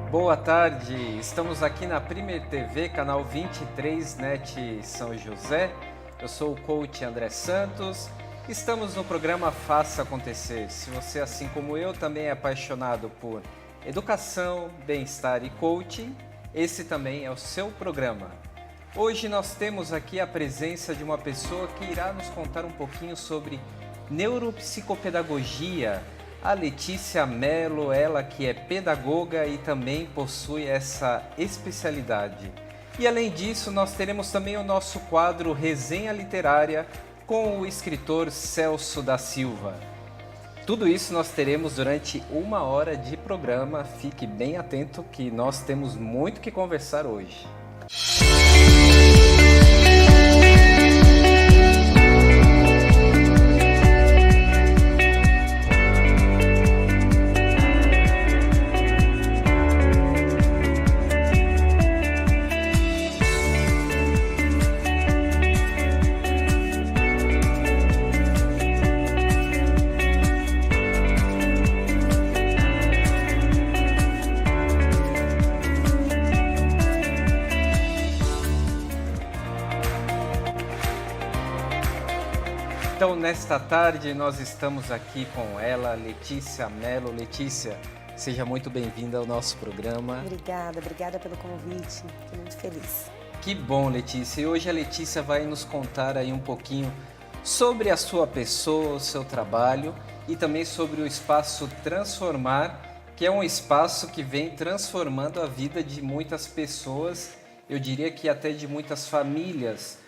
Boa tarde, estamos aqui na Primer TV, canal 23, NET São José. Eu sou o coach André Santos. Estamos no programa Faça Acontecer. Se você, assim como eu, também é apaixonado por educação, bem-estar e coaching, esse também é o seu programa. Hoje nós temos aqui a presença de uma pessoa que irá nos contar um pouquinho sobre neuropsicopedagogia. A Letícia Mello, ela que é pedagoga e também possui essa especialidade. E além disso, nós teremos também o nosso quadro Resenha Literária com o escritor Celso da Silva. Tudo isso nós teremos durante 1 hora de programa. Fique bem atento que nós temos muito que conversar hoje. Então, nesta tarde, nós estamos aqui com ela, Letícia Mello. Letícia, seja muito bem-vinda ao nosso programa. Obrigada pelo convite, estou muito feliz. Que bom, Letícia. E hoje a Letícia vai nos contar aí um pouquinho sobre a sua pessoa, o seu trabalho e também sobre o Espaço Transformar, que é um espaço que vem transformando a vida de muitas pessoas, eu diria que até de muitas famílias.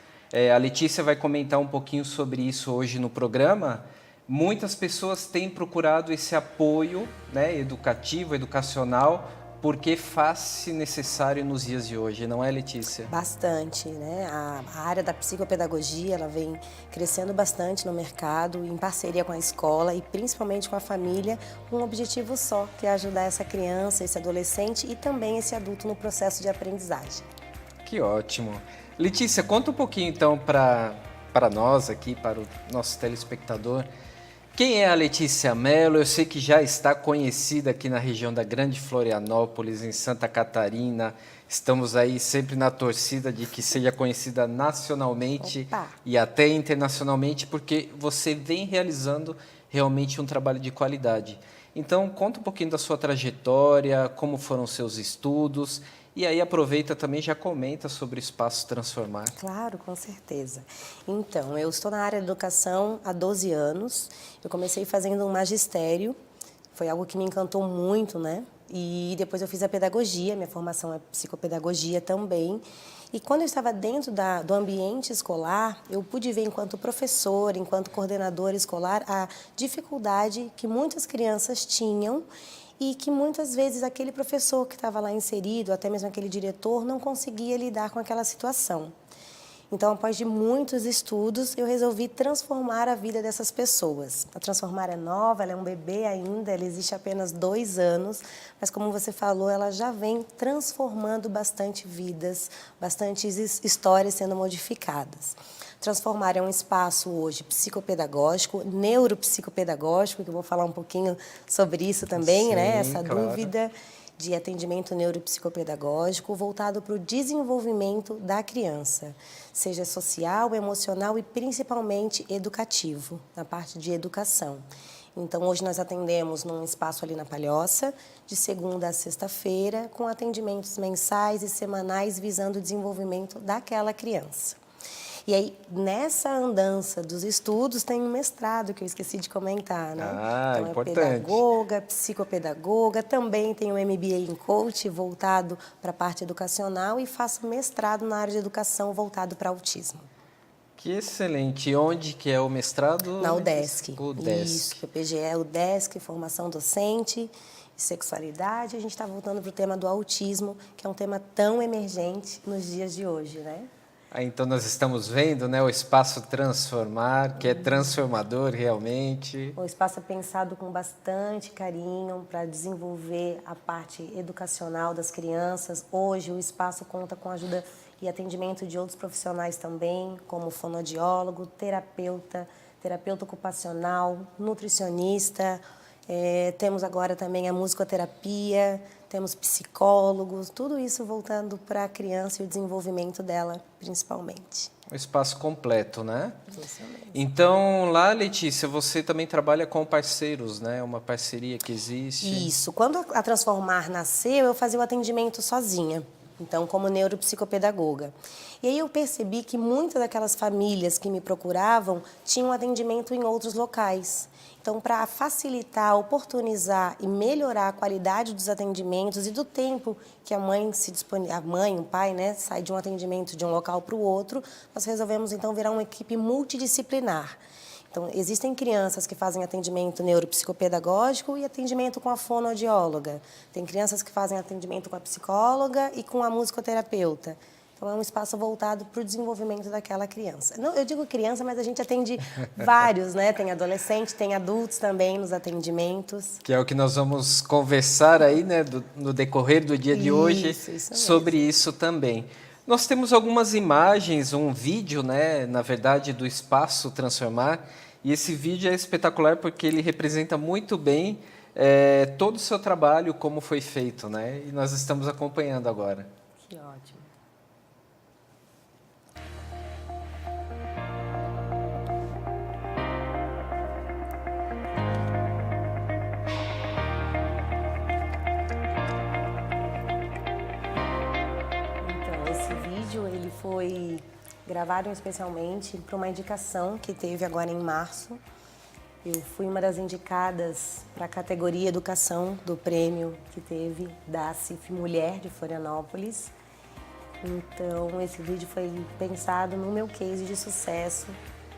A Letícia vai comentar um pouquinho sobre isso hoje no programa. Muitas pessoas têm procurado esse apoio, né, educativo, educacional, porque faz-se necessário nos dias de hoje, não é, Letícia? Bastante, né? A área da psicopedagogia, ela vem crescendo bastante no mercado, em parceria com a escola e principalmente com a família, com um objetivo só, que é ajudar essa criança, esse adolescente e também esse adulto no processo de aprendizagem. Que ótimo. Letícia, conta um pouquinho então para nós aqui, para o nosso telespectador, quem é a Letícia Mello? Eu sei que já está conhecida aqui na região da Grande Florianópolis, em Santa Catarina. Estamos aí sempre na torcida de que seja conhecida nacionalmente e até internacionalmente, porque você vem realizando realmente um trabalho de qualidade. Então, conta um pouquinho da sua trajetória, como foram seus estudos. E aí aproveita também e já comenta sobre o Espaço Transformar. Claro, com certeza. Então, eu estou na área de educação há 12 anos. Eu comecei fazendo um magistério, foi algo que me encantou muito, né? E depois eu fiz a pedagogia, minha formação é psicopedagogia também. E quando eu estava dentro do ambiente escolar, eu pude ver enquanto professora, enquanto coordenadora escolar, a dificuldade que muitas crianças tinham e que muitas vezes aquele professor que estava lá inserido, até mesmo aquele diretor, não conseguia lidar com aquela situação. Então, após de muitos estudos, eu resolvi transformar a vida dessas pessoas. A Transformar é nova, ela é um bebê ainda, ela existe apenas 2 anos, mas como você falou, ela já vem transformando bastante vidas, bastantes histórias sendo modificadas. Transformar é um espaço hoje psicopedagógico, neuropsicopedagógico, que eu vou falar um pouquinho sobre isso também, né? Essa dúvida de atendimento neuropsicopedagógico voltado para o desenvolvimento da criança, seja social, emocional e principalmente educativo, na parte de educação. Então, hoje nós atendemos num espaço ali na Palhoça, de segunda a sexta-feira, com atendimentos mensais e semanais visando o desenvolvimento daquela criança. E aí, nessa andança dos estudos, tem um mestrado que eu esqueci de comentar, né? Então, importante. É pedagoga, psicopedagoga, também tenho um MBA em coach voltado para a parte educacional e faço mestrado na área de educação voltado para autismo. Que excelente. E onde que é o mestrado? Na UDESC. UDESC. Isso, PPGE é UDESC, formação docente e sexualidade. A gente está voltando para o tema do autismo, que é um tema tão emergente nos dias de hoje, né? Então nós estamos vendo, né, o Espaço Transformar, que é transformador realmente. O espaço é pensado com bastante carinho para desenvolver a parte educacional das crianças. Hoje o espaço conta com ajuda e atendimento de outros profissionais também, como fonoaudiólogo, terapeuta ocupacional, nutricionista, Temos agora também a musicoterapia, temos psicólogos, tudo isso voltando para a criança e o desenvolvimento dela, principalmente. Um espaço completo, né? Isso mesmo. Então, lá, Letícia, você também trabalha com parceiros, né? Uma parceria que existe. Isso. Quando a Transformar nasceu, eu fazia o atendimento sozinha, então como neuropsicopedagoga. E aí eu percebi que muitas daquelas famílias que me procuravam tinham atendimento em outros locais. Então, para facilitar, oportunizar e melhorar a qualidade dos atendimentos e do tempo que a mãe, o pai, né, sai de um atendimento de um local para o outro, nós resolvemos então virar uma equipe multidisciplinar. Então, existem crianças que fazem atendimento neuropsicopedagógico e atendimento com a fonoaudióloga. Tem crianças que fazem atendimento com a psicóloga e com a musicoterapeuta. Então, é um espaço voltado para o desenvolvimento daquela criança. Não, eu digo criança, mas a gente atende vários, né? Tem adolescente, tem adultos também nos atendimentos. Que é o que nós vamos conversar aí, né, no decorrer do dia de hoje, sobre isso também. Nós temos algumas imagens, um vídeo, né, na verdade, do Espaço Transformar, e esse vídeo é espetacular porque ele representa muito bem todo o seu trabalho, como foi feito, né, e nós estamos acompanhando agora. Que ótimo. Ele foi gravado especialmente para uma indicação que teve agora em março. Eu fui uma das indicadas para a categoria Educação do prêmio que teve da CIF Mulher de Florianópolis. Então, esse vídeo foi pensado no meu case de sucesso,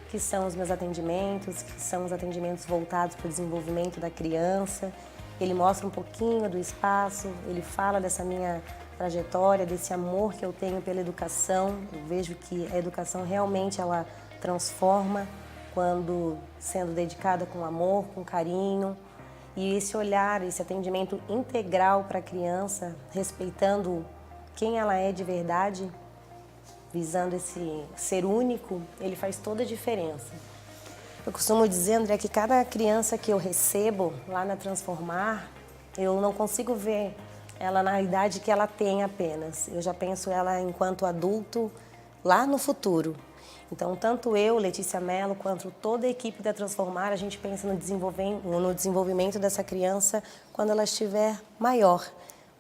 que são os meus atendimentos, que são os atendimentos voltados para o desenvolvimento da criança. Ele mostra um pouquinho do espaço, ele fala dessa minha trajetória, desse amor que eu tenho pela educação. Eu vejo que a educação realmente ela transforma quando sendo dedicada com amor, com carinho. E esse olhar, esse atendimento integral para a criança, respeitando quem ela é de verdade, visando esse ser único, ele faz toda a diferença. Eu costumo dizer, André, que cada criança que eu recebo lá na Transformar, eu não consigo ver ela na idade que ela tem apenas. Eu já penso ela enquanto adulto lá no futuro. Então, tanto eu, Letícia Mello, quanto toda a equipe da Transformar, a gente pensa no desenvolvimento dessa criança quando ela estiver maior.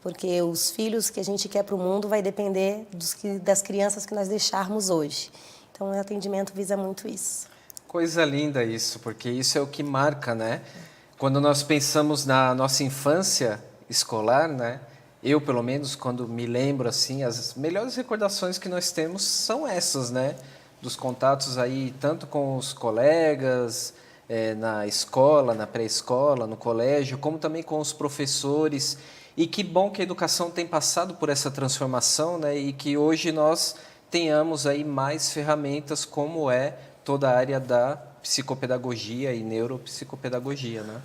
Porque os filhos que a gente quer para o mundo vai depender das crianças que nós deixarmos hoje. Então, o atendimento visa muito isso. Coisa linda isso, porque isso é o que marca, né? Quando nós pensamos na nossa infância escolar, né? Eu, pelo menos, quando me lembro, assim, as melhores recordações que nós temos são essas, né? Dos contatos aí, tanto com os colegas, na escola, na pré-escola, no colégio, como também com os professores. E que bom que a educação tem passado por essa transformação, né? E que hoje nós tenhamos aí mais ferramentas, como é toda a área da psicopedagogia e neuropsicopedagogia, né?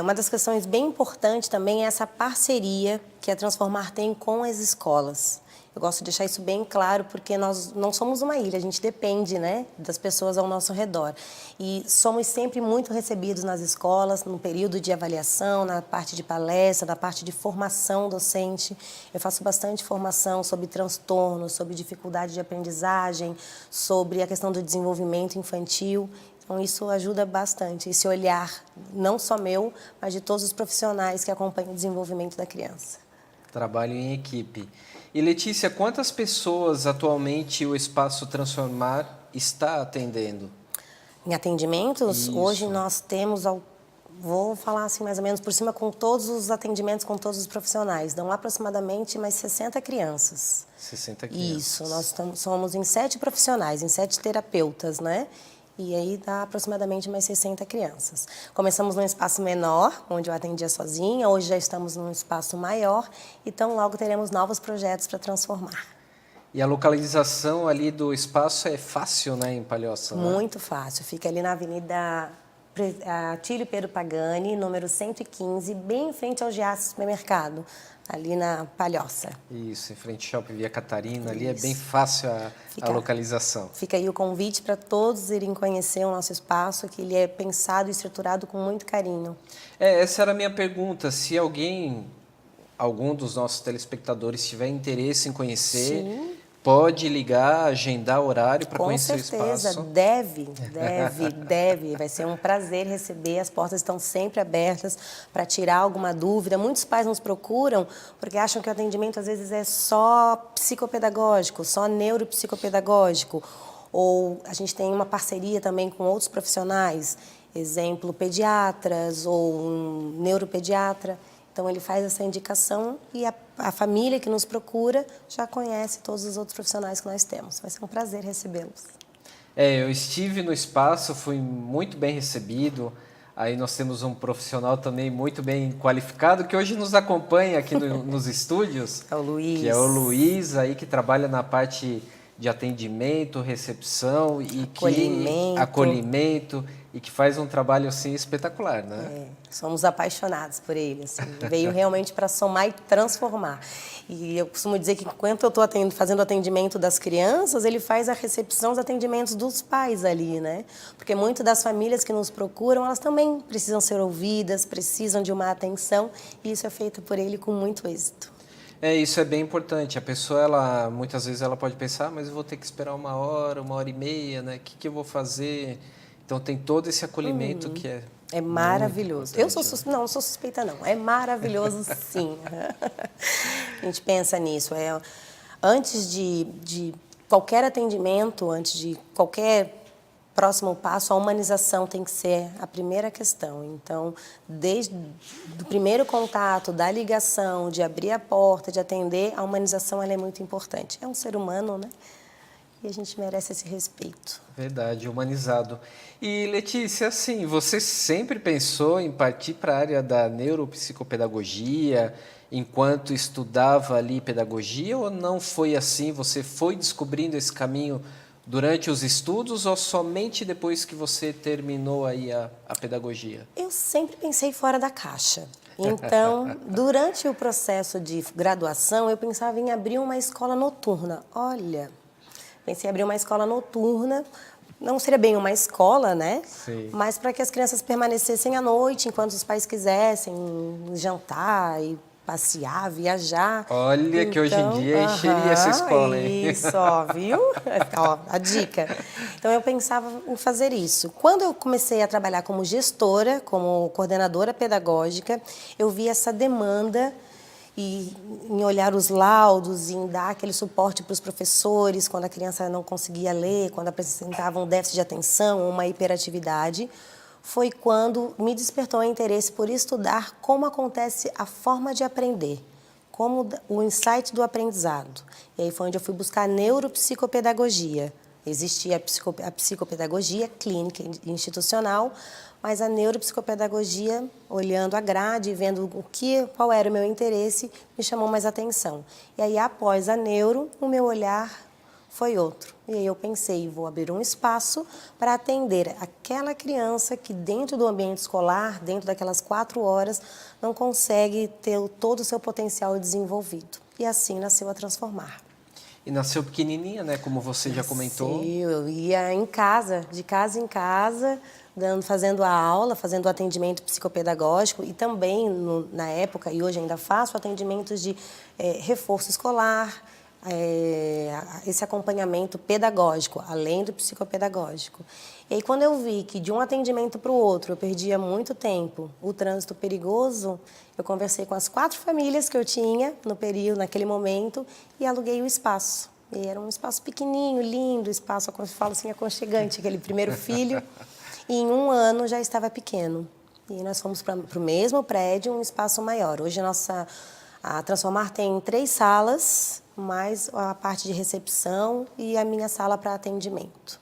Uma das questões bem importantes também é essa parceria que a Transformar tem com as escolas. Eu gosto de deixar isso bem claro, porque nós não somos uma ilha, a gente depende, né, das pessoas ao nosso redor. E somos sempre muito recebidos nas escolas, no período de avaliação, na parte de palestra, na parte de formação docente. Eu faço bastante formação sobre transtornos, sobre dificuldade de aprendizagem, sobre a questão do desenvolvimento infantil. Então, isso ajuda bastante, esse olhar, não só meu, mas de todos os profissionais que acompanham o desenvolvimento da criança. Trabalho em equipe. E, Letícia, quantas pessoas atualmente o Espaço Transformar está atendendo? Em atendimentos, Isso. Hoje nós temos, vou falar assim mais ou menos por cima, com todos os atendimentos, com todos os profissionais, dão aproximadamente mais 60 crianças. 60 crianças. Isso, nós somos em 7 profissionais, em 7 terapeutas, né? E aí dá aproximadamente mais 60 crianças. Começamos num espaço menor, onde eu atendia sozinha, hoje já estamos num espaço maior, então logo teremos novos projetos para transformar. E a localização ali do espaço é fácil, né, em Palhoça? Muito fácil, fica ali na Avenida Atílio Pedro Pagani, número 115, bem em frente ao Giasse Supermercado, ali na Palhoça. Isso, em frente ao Shopping Via Catarina, ali é Isso. bem fácil a localização. Fica aí o convite para todos irem conhecer o nosso espaço, que ele é pensado e estruturado com muito carinho. Essa era a minha pergunta, se algum dos nossos telespectadores tiver interesse em conhecer, Sim. pode ligar, agendar horário para conhecer o espaço. Com certeza, deve. Vai ser um prazer receber. As portas estão sempre abertas para tirar alguma dúvida. Muitos pais nos procuram porque acham que o atendimento às vezes é só psicopedagógico, só neuropsicopedagógico. Ou a gente tem uma parceria também com outros profissionais, exemplo, pediatras ou um neuropediatra. Então, ele faz essa indicação e a família que nos procura já conhece todos os outros profissionais que nós temos. Vai ser um prazer recebê-los. Eu estive no espaço, fui muito bem recebido. Aí nós temos um profissional também muito bem qualificado, que hoje nos acompanha aqui nos estúdios. É o Luiz. Que é o Luiz, aí, que trabalha na parte de atendimento, recepção e acolhimento e que faz um trabalho assim espetacular, né? Somos apaixonados por ele, assim. Veio realmente para somar e transformar. E eu costumo dizer que enquanto eu estou fazendo o atendimento das crianças, ele faz a recepção, os atendimentos dos pais ali, né? Porque muitas das famílias que nos procuram, elas também precisam ser ouvidas, precisam de uma atenção, e isso é feito por ele com muito êxito. Isso é bem importante. A pessoa, muitas vezes ela pode pensar, mas eu vou ter que esperar 1 hora, 1 hora e meia, né? O que eu vou fazer? Então tem todo esse acolhimento que é maravilhoso. Eu não sou suspeita não. É maravilhoso sim. A gente pensa nisso. Antes de qualquer atendimento, antes de qualquer próximo passo, a humanização tem que ser a primeira questão. Então, desde o primeiro contato, da ligação, de abrir a porta, de atender, a humanização ela é muito importante. É um ser humano, né? E a gente merece esse respeito. Verdade, humanizado. E, Letícia, assim, você sempre pensou em partir para a área da neuropsicopedagogia enquanto estudava ali pedagogia, ou não foi assim? Você foi descobrindo esse caminho durante os estudos ou somente depois que você terminou aí a pedagogia? Eu sempre pensei fora da caixa. Então, durante o processo de graduação, eu pensava em abrir uma escola noturna. Olha, pensei em abrir uma escola noturna, não seria bem uma escola, né? Sim. Mas para que as crianças permanecessem à noite, enquanto os pais quisessem jantar e passear, viajar. Olha, que hoje em dia encheria essa escola, hein? Isso, ó, viu? Ó, a dica. Então, eu pensava em fazer isso. Quando eu comecei a trabalhar como gestora, como coordenadora pedagógica, eu vi essa demanda e em olhar os laudos, em dar aquele suporte para os professores quando a criança não conseguia ler, quando apresentava um déficit de atenção, uma hiperatividade, foi quando me despertou o interesse por estudar como acontece a forma de aprender, como o insight do aprendizado. E aí foi onde eu fui buscar a neuropsicopedagogia. Existia a psicopedagogia clínica e institucional, mas a neuropsicopedagogia, olhando a grade e vendo qual era o meu interesse, me chamou mais atenção. E aí, após a neuro, o meu olhar foi outro. E aí eu pensei, vou abrir um espaço para atender aquela criança que dentro do ambiente escolar, dentro daquelas 4 horas, não consegue ter todo o seu potencial desenvolvido. E assim nasceu a Transformar. E nasceu pequenininha, né? Como você já comentou. Sim, eu ia em casa, de casa em casa, fazendo a aula, fazendo o atendimento psicopedagógico e também, na época, e hoje ainda faço, atendimentos de reforço escolar, esse acompanhamento pedagógico, além do psicopedagógico. E aí, quando eu vi que de um atendimento para o outro eu perdia muito tempo, o trânsito perigoso, eu conversei com as 4 famílias que eu tinha no período, naquele momento, e aluguei o espaço. E era um espaço pequenininho, lindo, espaço, como eu falo assim, aconchegante, aquele primeiro filho. E em 1 ano já estava pequeno. E nós fomos para o mesmo prédio, um espaço maior. Hoje a Transformar tem 3 salas, mais a parte de recepção e a minha sala para atendimento.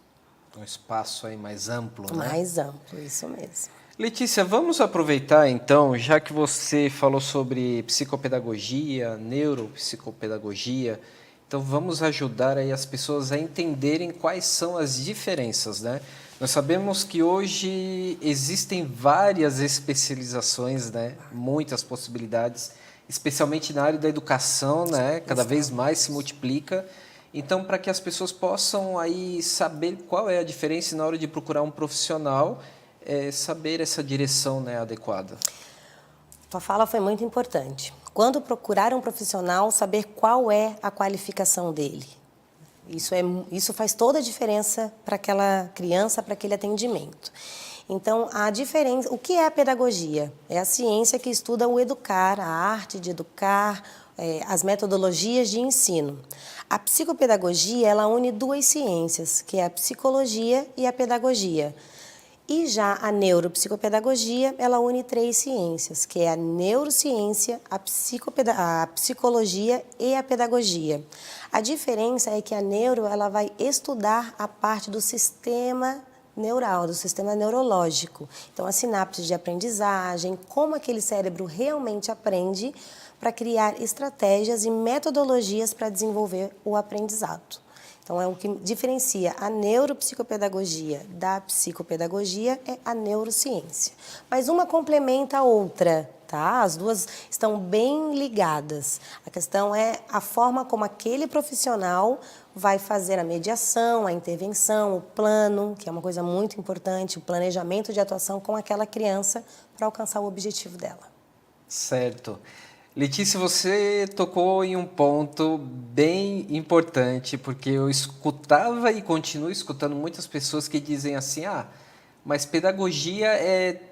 Um espaço aí mais amplo, né? Mais amplo, isso mesmo. Letícia, vamos aproveitar então, já que você falou sobre psicopedagogia, neuropsicopedagogia, então vamos ajudar aí as pessoas a entenderem quais são as diferenças, né? Nós sabemos que hoje existem várias especializações, né? Muitas possibilidades, especialmente na área da educação, né? Cada vez mais se multiplica. Então, para que as pessoas possam aí saber qual é a diferença na hora de procurar um profissional, saber essa direção, né, adequada. Tua fala foi muito importante. Quando procurar um profissional, saber qual é a qualificação dele. Isso faz toda a diferença para aquela criança, para aquele atendimento. Então, a diferença, o que é a pedagogia? É a ciência que estuda o educar, a arte de educar, as metodologias de ensino. A psicopedagogia, ela une duas ciências, que é a psicologia e a pedagogia. E já a neuropsicopedagogia, ela une três ciências, que é a neurociência, a psicologia e a pedagogia. A diferença é que a neuro, ela vai estudar a parte do sistema neural, do sistema neurológico. Então, as sinapses de aprendizagem, como aquele cérebro realmente aprende para criar estratégias e metodologias para desenvolver o aprendizado. Então, é o que diferencia a neuropsicopedagogia da psicopedagogia é a neurociência. Mas uma complementa a outra, tá? As duas estão bem ligadas. A questão é a forma como aquele profissional vai fazer a mediação, a intervenção, o plano, que é uma coisa muito importante, o planejamento de atuação com aquela criança para alcançar o objetivo dela. Certo. Letícia, você tocou em um ponto bem importante, porque eu escutava e continuo escutando muitas pessoas que dizem assim, mas pedagogia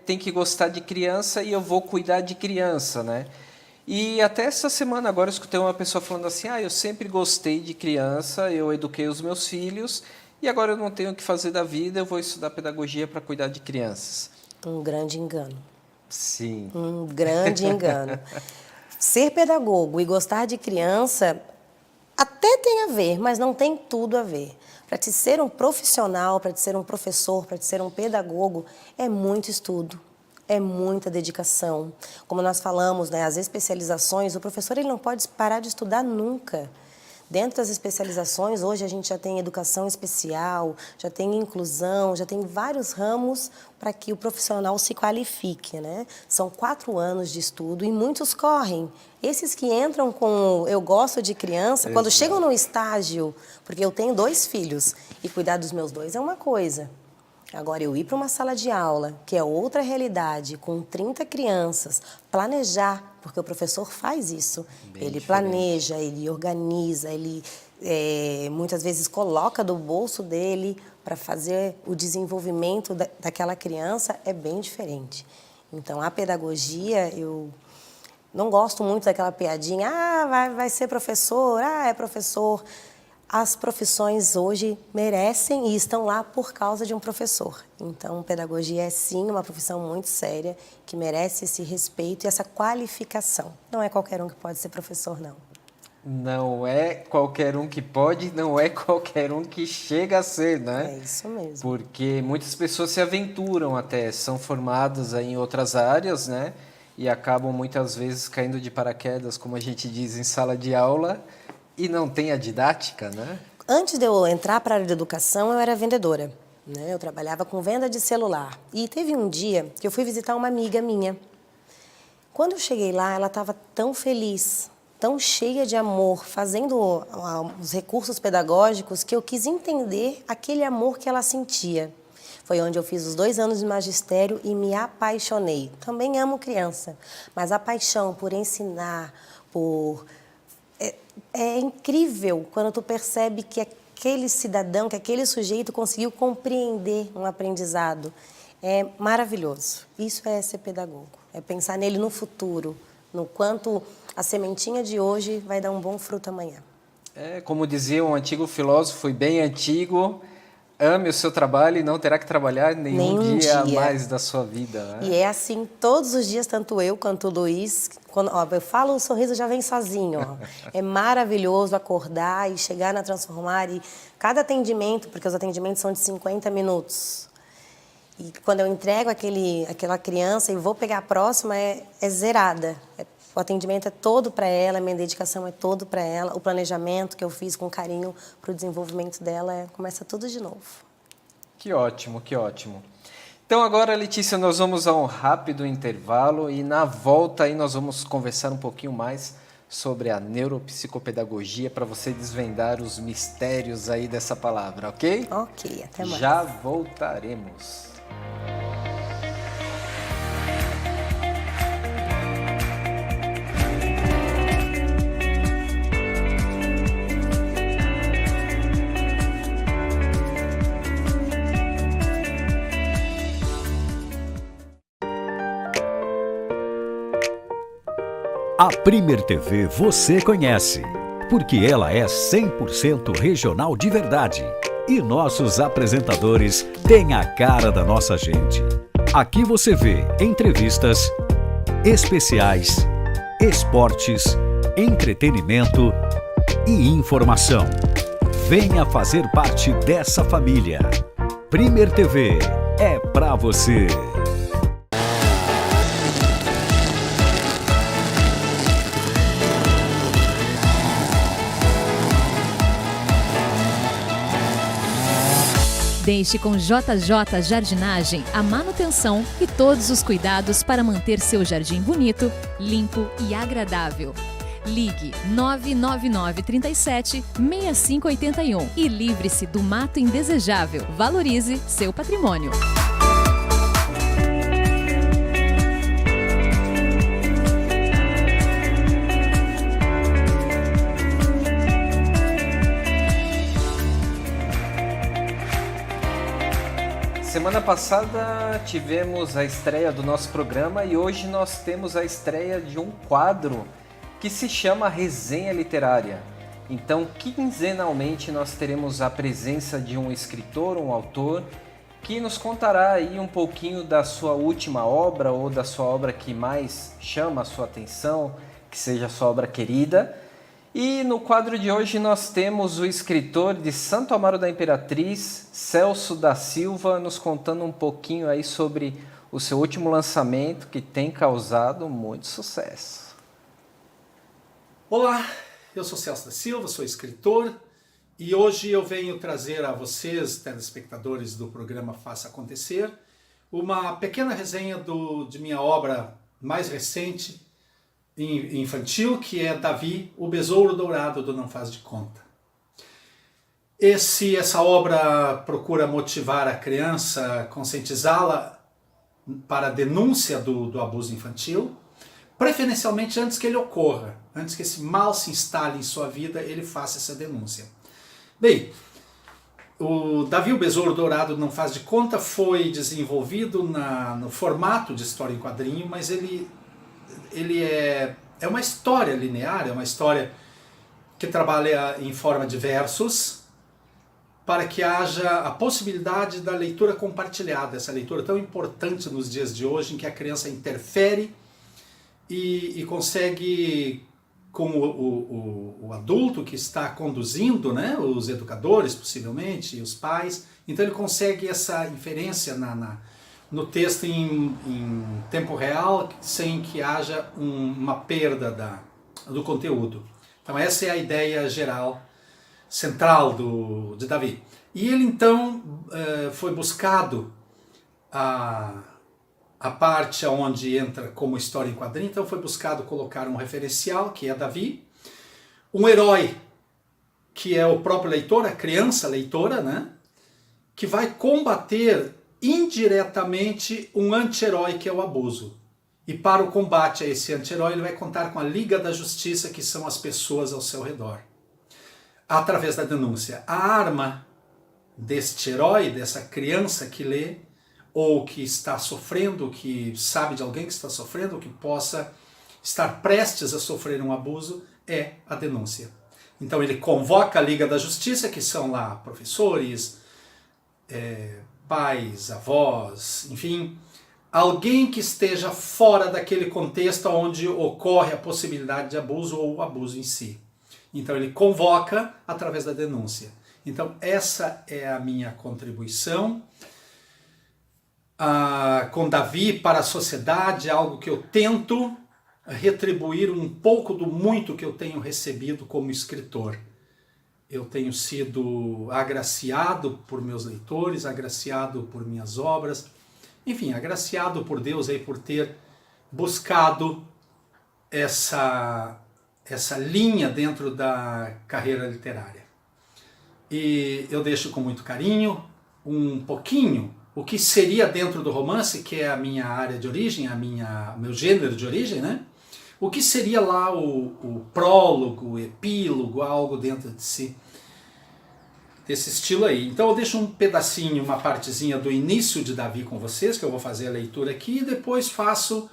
tem que gostar de criança e eu vou cuidar de criança, né? E até essa semana agora eu escutei uma pessoa falando assim, eu sempre gostei de criança, eu eduquei os meus filhos e agora eu não tenho o que fazer da vida, eu vou estudar pedagogia para cuidar de crianças. Um grande engano. Sim. Um grande engano. Ser pedagogo e gostar de criança até tem a ver, mas não tem tudo a ver. Para te ser um profissional, para te ser um professor, para te ser um pedagogo, é muito estudo, é muita dedicação. Como nós falamos, né, as especializações, o professor ele não pode parar de estudar nunca. Dentro das especializações, hoje a gente já tem educação especial, já tem inclusão, já tem vários ramos para que o profissional se qualifique, né? São 4 anos de estudo e muitos correm. Esses que entram com eu gosto de criança, quando chegam no estágio, porque eu tenho 2 filhos e cuidar dos meus 2 é uma coisa. Agora, eu ir para uma sala de aula, que é outra realidade, com 30 crianças, planejar, porque o professor faz isso. Ele planeja, ele organiza, ele muitas vezes coloca do bolso dele para fazer o desenvolvimento daquela criança, é bem diferente. Então, a pedagogia, eu não gosto muito daquela piadinha, vai ser professor, é professor. As profissões hoje merecem e estão lá por causa de um professor. Então, pedagogia é sim uma profissão muito séria, que merece esse respeito e essa qualificação. Não é qualquer um que pode ser professor, não. Não é qualquer um que pode, não é qualquer um que chega a ser, né? É isso mesmo. Porque muitas pessoas se aventuram até, são formadas aí em outras áreas, né? E acabam muitas vezes caindo de paraquedas, como a gente diz, em sala de aula, e não tem a didática, né? Antes de eu entrar para a área de educação, eu era vendedora, né? Eu trabalhava com venda de celular. E teve um dia que eu fui visitar uma amiga minha. Quando eu cheguei lá, ela estava tão feliz, tão cheia de amor, fazendo os recursos pedagógicos, que eu quis entender aquele amor que ela sentia. Foi onde eu fiz os 2 anos de magistério e me apaixonei. Também amo criança, mas a paixão por ensinar, É incrível quando tu percebe que aquele cidadão, que aquele sujeito conseguiu compreender um aprendizado. É maravilhoso. Isso é ser pedagogo. É pensar nele no futuro, no quanto a sementinha de hoje vai dar um bom fruto amanhã. Como dizia um antigo filósofo, bem antigo, ame o seu trabalho e não terá que trabalhar nenhum dia a mais da sua vida. Né? E é assim todos os dias, tanto eu quanto o Luiz. Quando eu falo, o sorriso já vem sozinho. Ó. É maravilhoso acordar e chegar na Transformar. E cada atendimento, porque os atendimentos são de 50 minutos. E quando eu entrego aquela criança e vou pegar a próxima, é zerada. O atendimento é todo para ela, a minha dedicação é todo para ela. O planejamento que eu fiz com carinho para o desenvolvimento dela, começa tudo de novo. Que ótimo, que ótimo. Então agora, Letícia, nós vamos a um rápido intervalo e na volta aí nós vamos conversar um pouquinho mais sobre a neuropsicopedagogia para você desvendar os mistérios aí dessa palavra, ok? Ok, até mais. Já voltaremos. A Primer TV você conhece, porque ela é 100% regional de verdade. E nossos apresentadores têm a cara da nossa gente. Aqui você vê entrevistas, especiais, esportes, entretenimento e informação. Venha fazer parte dessa família. Primer TV é pra você. Deixe com JJ Jardinagem a manutenção e todos os cuidados para manter seu jardim bonito, limpo e agradável. Ligue 999 37 6581 e livre-se do mato indesejável. Valorize seu patrimônio. Semana passada tivemos a estreia do nosso programa e hoje nós temos a estreia de um quadro que se chama Resenha Literária. Então, quinzenalmente nós teremos a presença de um escritor, um autor, que nos contará aí um pouquinho da sua última obra ou da sua obra que mais chama a sua atenção, que seja a sua obra querida. E no quadro de hoje nós temos o escritor de Santo Amaro da Imperatriz, Celso da Silva, nos contando um pouquinho aí sobre o seu último lançamento que tem causado muito sucesso. Olá, eu sou Celso da Silva, sou escritor e hoje eu venho trazer a vocês, telespectadores do programa Faça Acontecer, uma pequena resenha de minha obra mais recente, infantil, que é Davi, o Besouro Dourado do Não Faz de Conta. Essa obra procura motivar a criança, conscientizá-la para a denúncia do abuso infantil, preferencialmente antes que ele ocorra, antes que esse mal se instale em sua vida, ele faça essa denúncia. Bem, o Davi, o Besouro Dourado do Não Faz de Conta foi desenvolvido no formato de história em quadrinho, mas ele é uma história linear, é uma história que trabalha em forma de versos para que haja a possibilidade da leitura compartilhada, essa leitura tão importante nos dias de hoje, em que a criança interfere e consegue, com o adulto que está conduzindo, né, os educadores possivelmente, e os pais, então ele consegue essa inferência no texto em tempo real, sem que haja uma perda do conteúdo. Então essa é a ideia geral, central de Davi. E ele então foi buscado a parte onde entra como história em quadrinho, então foi buscado colocar um referencial, que é Davi, um herói, que é o próprio leitor, a criança leitora, né, que vai combater indiretamente um anti-herói, que é o abuso. E para o combate a esse anti-herói, ele vai contar com a Liga da Justiça, que são as pessoas ao seu redor. Através da denúncia. A arma deste herói, dessa criança que lê, ou que está sofrendo, que sabe de alguém que está sofrendo, ou que possa estar prestes a sofrer um abuso, é a denúncia. Então ele convoca a Liga da Justiça, que são lá professores, pais, avós, enfim, alguém que esteja fora daquele contexto onde ocorre a possibilidade de abuso ou o abuso em si. Então ele convoca através da denúncia. Então essa é a minha contribuição com Davi para a sociedade, algo que eu tento retribuir um pouco do muito que eu tenho recebido como escritor. eu tenho sido agraciado por meus leitores, agraciado por minhas obras, enfim, agraciado por Deus aí por ter buscado essa linha dentro da carreira literária. E eu deixo com muito carinho um pouquinho o que seria dentro do romance, que é a minha área de origem, meu gênero de origem, né? O que seria lá o prólogo, o epílogo, algo dentro de si, desse estilo aí. Então eu deixo um pedacinho, uma partezinha do início de Davi com vocês, que eu vou fazer a leitura aqui, e depois faço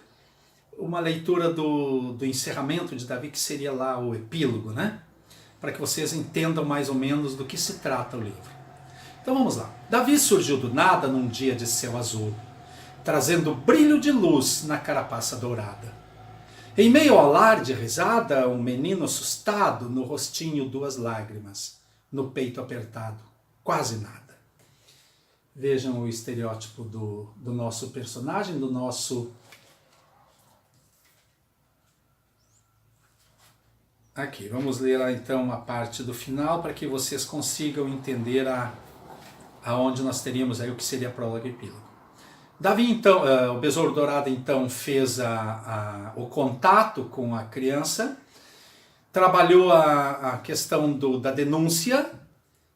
uma leitura do encerramento de Davi, que seria lá o epílogo, né? Para que vocês entendam mais ou menos do que se trata o livro. Então vamos lá. Davi surgiu do nada num dia de céu azul, trazendo brilho de luz na carapaça dourada. Em meio ao alarde e risada, um menino assustado, no rostinho 2 lágrimas, no peito apertado, quase nada. Vejam o estereótipo do nosso personagem, do nosso... Aqui, vamos ler lá então a parte do final para que vocês consigam entender aonde nós teríamos aí o que seria prólogo e epílogo. Davi, então, o Besouro Dourado, então, fez o contato com a criança, trabalhou a questão da denúncia,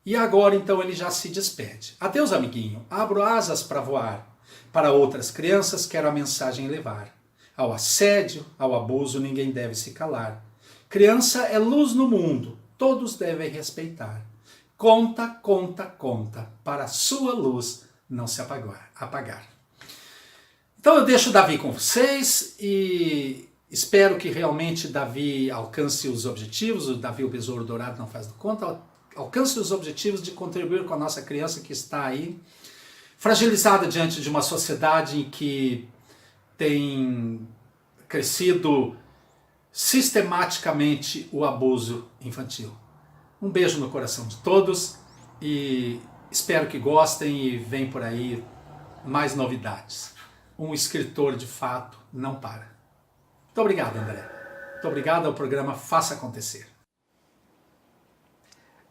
e agora, então, ele já se despede. Adeus, amiguinho, abro asas para voar, para outras crianças quero a mensagem levar. Ao assédio, ao abuso, ninguém deve se calar. Criança é luz no mundo, todos devem respeitar. Conta, conta, conta, para a sua luz não se apagar. Então eu deixo Davi com vocês e espero que realmente Davi alcance os objetivos, o Davi, o Besouro Dourado, não faz de conta, alcance os objetivos de contribuir com a nossa criança que está aí, fragilizada diante de uma sociedade em que tem crescido sistematicamente o abuso infantil. Um beijo no coração de todos e espero que gostem e vem por aí mais novidades. Um escritor de fato não para. Muito obrigado, André. Muito obrigado ao programa Faça Acontecer.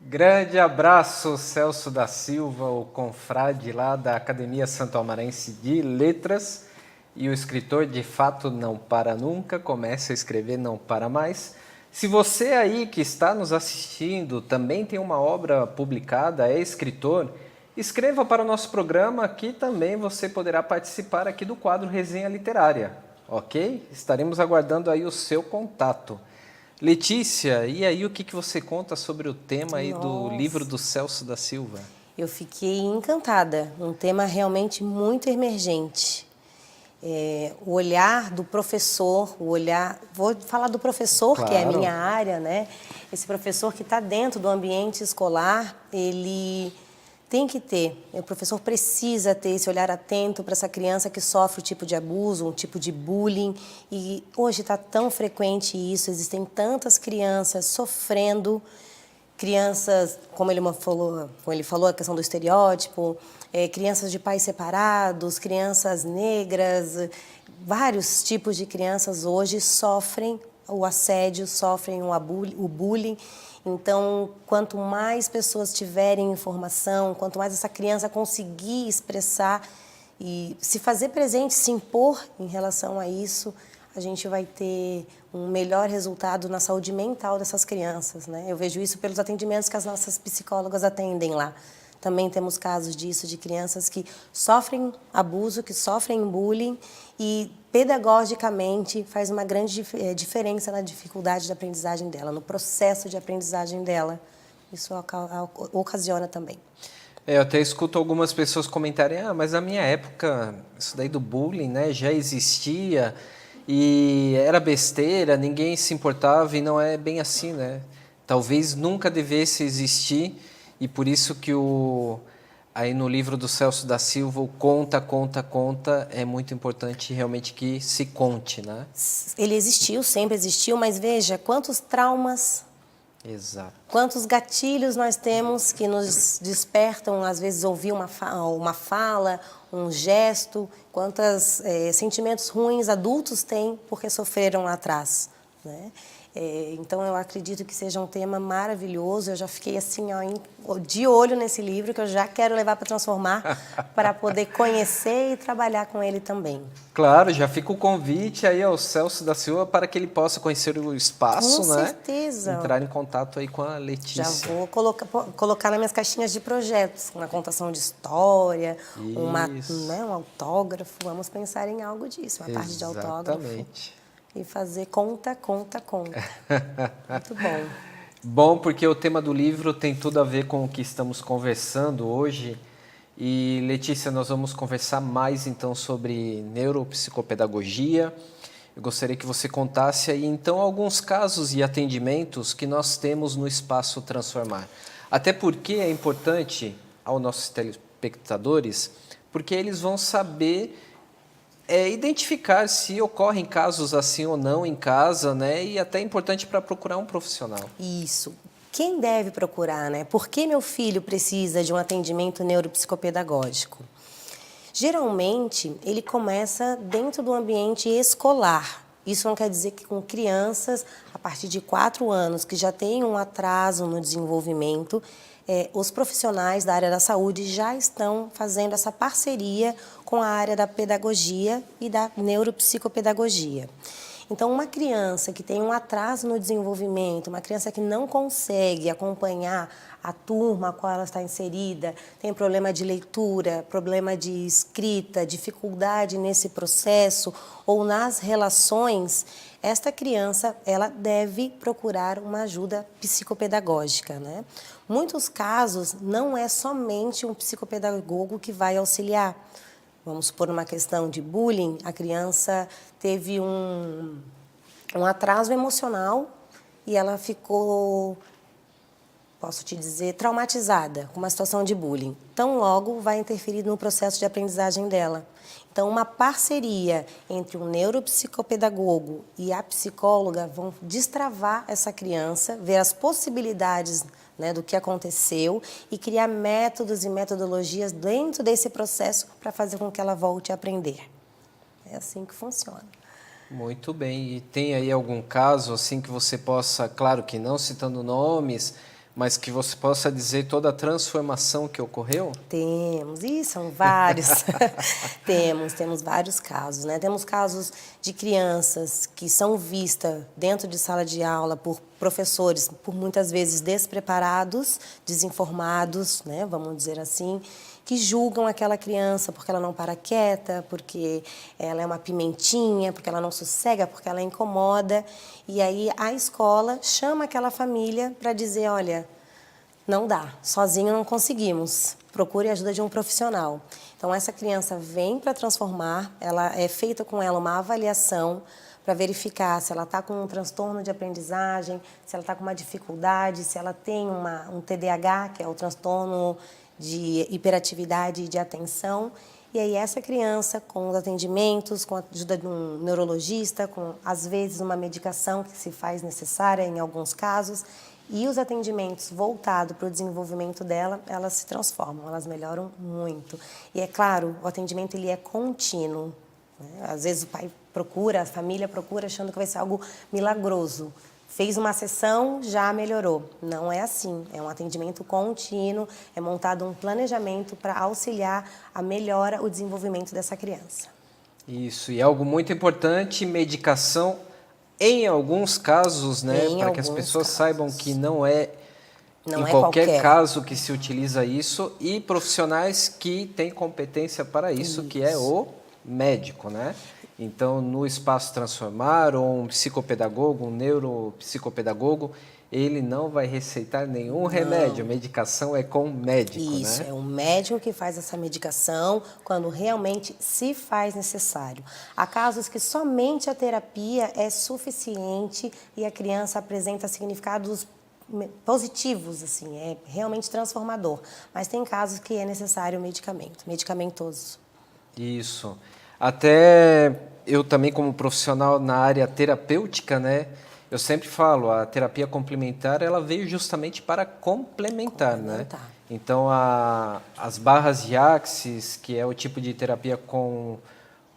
Grande abraço, Celso da Silva, o confrade lá da Academia Santo Amarense de Letras. E o escritor de fato não para nunca, começa a escrever, não para mais. Se você aí que está nos assistindo também tem uma obra publicada, é escritor, escreva para o nosso programa, que também você poderá participar aqui do quadro Resenha Literária, ok? Estaremos aguardando aí o seu contato. Letícia, e aí o que você conta sobre o tema aí do livro do Celso da Silva? Eu fiquei encantada, um tema realmente muito emergente. O olhar do professor, vou falar do professor, claro, que é a minha área, né? Esse professor que está dentro do ambiente escolar, ele tem que ter, o professor precisa ter esse olhar atento para essa criança que sofre um tipo de abuso, um tipo de bullying, e hoje está tão frequente isso, existem tantas crianças sofrendo, crianças, como ele falou a questão do estereótipo, crianças de pais separados, crianças negras, vários tipos de crianças hoje sofrem o assédio, sofrem o bullying. Então, quanto mais pessoas tiverem informação, quanto mais essa criança conseguir expressar e se fazer presente, se impor em relação a isso, a gente vai ter um melhor resultado na saúde mental dessas crianças, né? Eu vejo isso pelos atendimentos que as nossas psicólogas atendem lá. Também temos casos disso, de crianças que sofrem abuso, que sofrem bullying e, pedagogicamente, faz uma grande diferença na dificuldade de aprendizagem dela, no processo de aprendizagem dela. Isso ocasiona também. Eu até escuto algumas pessoas comentarem, mas na minha época, isso daí do bullying, né, já existia e era besteira, ninguém se importava, e não é bem assim, né? Talvez nunca devesse existir. E por isso que aí no livro do Celso da Silva, o conta, conta, conta, é muito importante realmente que se conte, né? Ele existiu, sempre existiu, mas veja quantos traumas, exato, quantos gatilhos nós temos que nos despertam, às vezes, ouvir uma fala, um gesto, quantos sentimentos ruins adultos têm porque sofreram lá atrás, né? Então, eu acredito que seja um tema maravilhoso. Eu já fiquei assim, ó, de olho nesse livro, que eu já quero levar para Transformar, para poder conhecer e trabalhar com ele também. Claro, já fica o convite aí ao Celso da Silva para que ele possa conhecer o espaço, Com né? certeza. Entrar em contato aí com a Letícia. Já vou colocar nas minhas caixinhas de projetos, uma contação de história, um autógrafo. Vamos pensar em algo disso, uma parte de autógrafo. Exatamente. E fazer conta. Muito bom. Bom, porque o tema do livro tem tudo a ver com o que estamos conversando hoje. E, Letícia, nós vamos conversar mais, então, sobre neuropsicopedagogia. Eu gostaria que você contasse aí, então, alguns casos e atendimentos que nós temos no Espaço Transformar. Até porque é importante aos nossos telespectadores, porque eles vão saber identificar se ocorrem casos assim ou não em casa, né? E até é importante para procurar um profissional. Isso. Quem deve procurar, né? Por que meu filho precisa de um atendimento neuropsicopedagógico? Geralmente, ele começa dentro do ambiente escolar. Isso não quer dizer que com crianças, a partir de 4 anos, que já têm um atraso no desenvolvimento, os profissionais da área da saúde já estão fazendo essa parceria com a área da pedagogia e da neuropsicopedagogia. Então, uma criança que tem um atraso no desenvolvimento, uma criança que não consegue acompanhar a turma a qual ela está inserida, tem problema de leitura, problema de escrita, dificuldade nesse processo ou nas relações, esta criança ela deve procurar uma ajuda psicopedagógica, né? Muitos casos não é somente um psicopedagogo que vai auxiliar. Vamos supor uma questão de bullying, a criança teve um atraso emocional e ela ficou, posso te dizer, traumatizada com uma situação de bullying. Então, logo vai interferir no processo de aprendizagem dela. Então, uma parceria entre o neuropsicopedagogo e a psicóloga vão destravar essa criança, ver as possibilidades, né, do que aconteceu e criar métodos e metodologias dentro desse processo para fazer com que ela volte a aprender. É assim que funciona. Muito bem. E tem aí algum caso assim que você possa, claro que não citando nomes, mas que você possa dizer toda a transformação que ocorreu? Temos, e são vários. temos vários casos, né? Temos casos de crianças que são vistas dentro de sala de aula por professores, por muitas vezes despreparados, desinformados, né? Vamos dizer assim, que julgam aquela criança porque ela não para quieta, porque ela é uma pimentinha, porque ela não sossega, porque ela incomoda. E aí a escola chama aquela família para dizer, olha, não dá, sozinho não conseguimos, procure a ajuda de um profissional. Então essa criança vem para Transformar, ela é feita com ela uma avaliação para verificar se ela está com um transtorno de aprendizagem, se ela está com uma dificuldade, se ela tem um TDAH, que é o transtorno de hiperatividade e de atenção. E aí essa criança, com os atendimentos, com a ajuda de um neurologista, com às vezes uma medicação que se faz necessária em alguns casos, e os atendimentos voltados para o desenvolvimento dela, elas se transformam, elas melhoram muito. E é claro, o atendimento ele é contínuo, né? Às vezes o pai procura, a família procura achando que vai ser algo milagroso. Fez uma sessão, já melhorou. Não é assim, é um atendimento contínuo, é montado um planejamento para auxiliar a melhora, o desenvolvimento dessa criança. Isso, e algo muito importante, medicação em alguns casos, né, para que as pessoas saibam que não é em qualquer caso que se utiliza isso, e profissionais que têm competência para isso, que é o médico, né? Então, no Espaço Transformar, ou um psicopedagogo, um neuropsicopedagogo, ele não vai receitar nenhum remédio. A medicação é com o médico, Isso, né? é o médico que faz essa medicação quando realmente se faz necessário. Há casos que somente a terapia é suficiente e a criança apresenta significados positivos, assim, é realmente transformador. Mas tem casos que é necessário medicamento, medicamentoso. Isso. Até eu também, como profissional na área terapêutica, né? Eu sempre falo, a terapia complementar, ela veio justamente para complementar, né? Então, as barras de Axis, que é o tipo de terapia com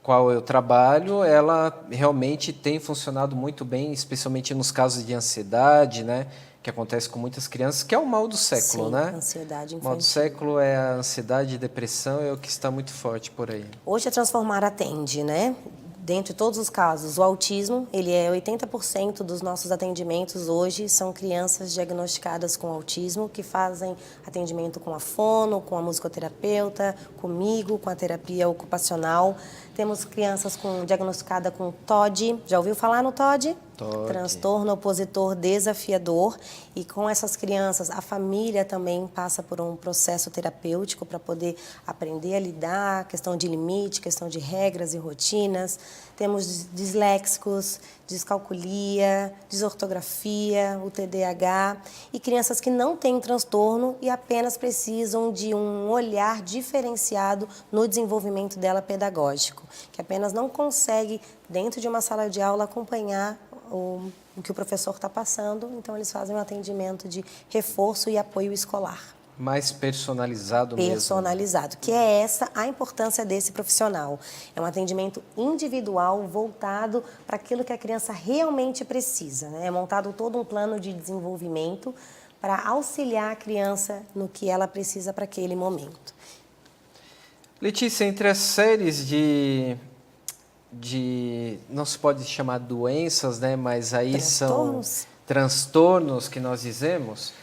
qual eu trabalho, ela realmente tem funcionado muito bem, especialmente nos casos de ansiedade, né? Que acontece com muitas crianças, que é o mal do século, Sim, né? ansiedade O mal do infantil. século é a ansiedade e depressão, é o que está muito forte por aí. Hoje a Transformar atende, né? Dentre todos os casos, o autismo, ele é 80% dos nossos atendimentos hoje são crianças diagnosticadas com autismo que fazem atendimento com a fono, com a musicoterapeuta, comigo, com a terapia ocupacional. Temos crianças diagnosticadas com TOD. Já ouviu falar no TOD? TOD. Transtorno opositor desafiador. E com essas crianças, a família também passa por um processo terapêutico para poder aprender a lidar, questão de limite, questão de regras e rotinas. Temos disléxicos, descalculia, desortografia, o TDAH e crianças que não têm transtorno e apenas precisam de um olhar diferenciado no desenvolvimento dela pedagógico, que apenas não consegue, dentro de uma sala de aula, acompanhar o que o professor está passando, então eles fazem um atendimento de reforço e apoio escolar. Mais personalizado mesmo. Personalizado, que é essa a importância desse profissional. É um atendimento individual voltado para aquilo que a criança realmente precisa, né? É montado todo um plano de desenvolvimento para auxiliar a criança no que ela precisa para aquele momento. Letícia, entre as séries de não se pode chamar doenças, né? Mas aí Transtornos. são transtornos que nós dizemos.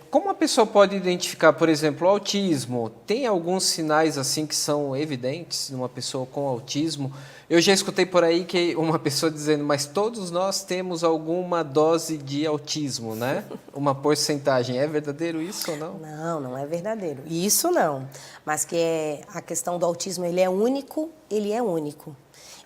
Como a pessoa pode identificar, por exemplo, o autismo? Tem alguns sinais assim que são evidentes numa pessoa com autismo? Eu já escutei por aí que uma pessoa dizendo, mas todos nós temos alguma dose de autismo, né? Uma porcentagem. É verdadeiro isso ou não? Não, não é verdadeiro. Isso não. Mas que a questão do autismo, ele é único, ele é único.